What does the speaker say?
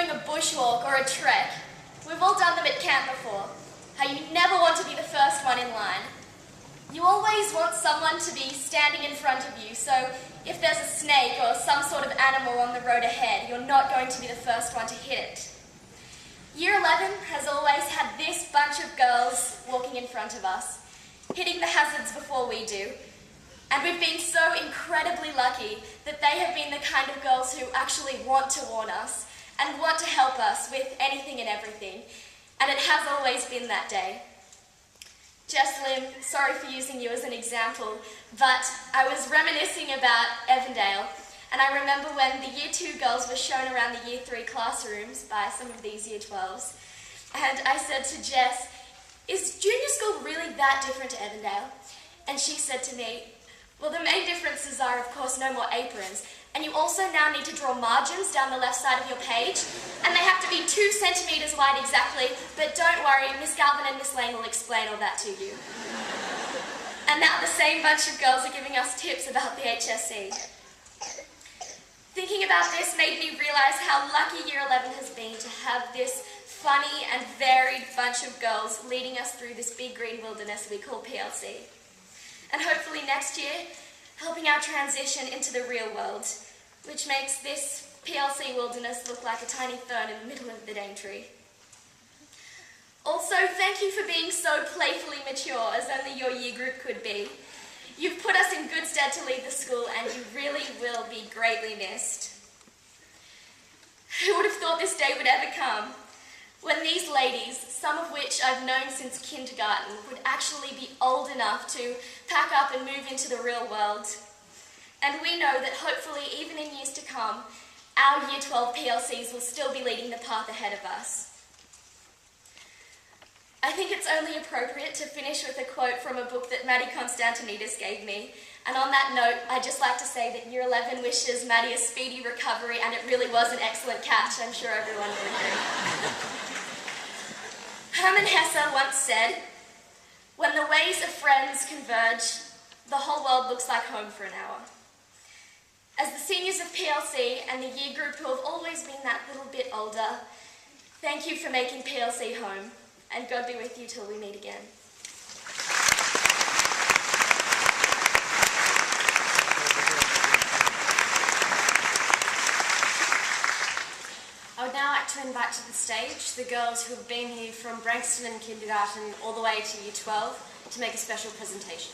doing a bushwalk or a trek. We've all done them at camp before. How you never want to be the first one in line. You always want someone to be standing in front of you, so if there's a snake or some sort of animal on the road ahead, you're not going to be the first one to hit it. Year 11 has always had this bunch of girls walking in front of us, hitting the hazards before we do. And we've been so incredibly lucky that they have been the kind of girls who actually want to warn us and want to help us with anything and everything. And it has always been that day. Jessalyn, sorry for using you as an example, but I was reminiscing about Evandale, and I remember when the Year 2 girls were shown around the Year 3 classrooms by some of these Year 12s, and I said to Jess, "Is junior school really that different to Evandale?" And she said to me, "Well, the main differences are, of course, no more aprons, and you also now need to draw margins down the left side of your page, and they have to be 2 centimetres wide exactly, but don't worry, Miss Galvin and Miss Lane will explain all that to you." And now the same bunch of girls are giving us tips about the HSC. Thinking about this made me realise how lucky Year 11 has been to have this funny and varied bunch of girls leading us through this big green wilderness we call PLC. And hopefully next year, helping our transition into the real world, which makes this PLC wilderness look like a tiny fern in the middle of the Daintree. Also, thank you for being so playfully mature as only your year group could be. You've put us in good stead to lead the school, and you really will be greatly missed. Who would have thought this day would ever come? When these ladies, some of which I've known since kindergarten, would actually be old enough to pack up and move into the real world. And we know that hopefully, even in years to come, our Year 12 PLCs will still be leading the path ahead of us. I think it's only appropriate to finish with a quote from a book that Maddie Constantinidis gave me. And on that note, I'd just like to say that Year 11 wishes Maddie a speedy recovery, and it really was an excellent catch. I'm sure everyone would agree. Hermann Hesse once said, "When the ways of friends converge, the whole world looks like home for an hour." As the seniors of PLC and the year group who have always been that little bit older, thank you for making PLC home, and God be with you till we meet again. I would now like to invite to the stage the girls who have been here from Branxton and kindergarten all the way to Year 12 to make a special presentation.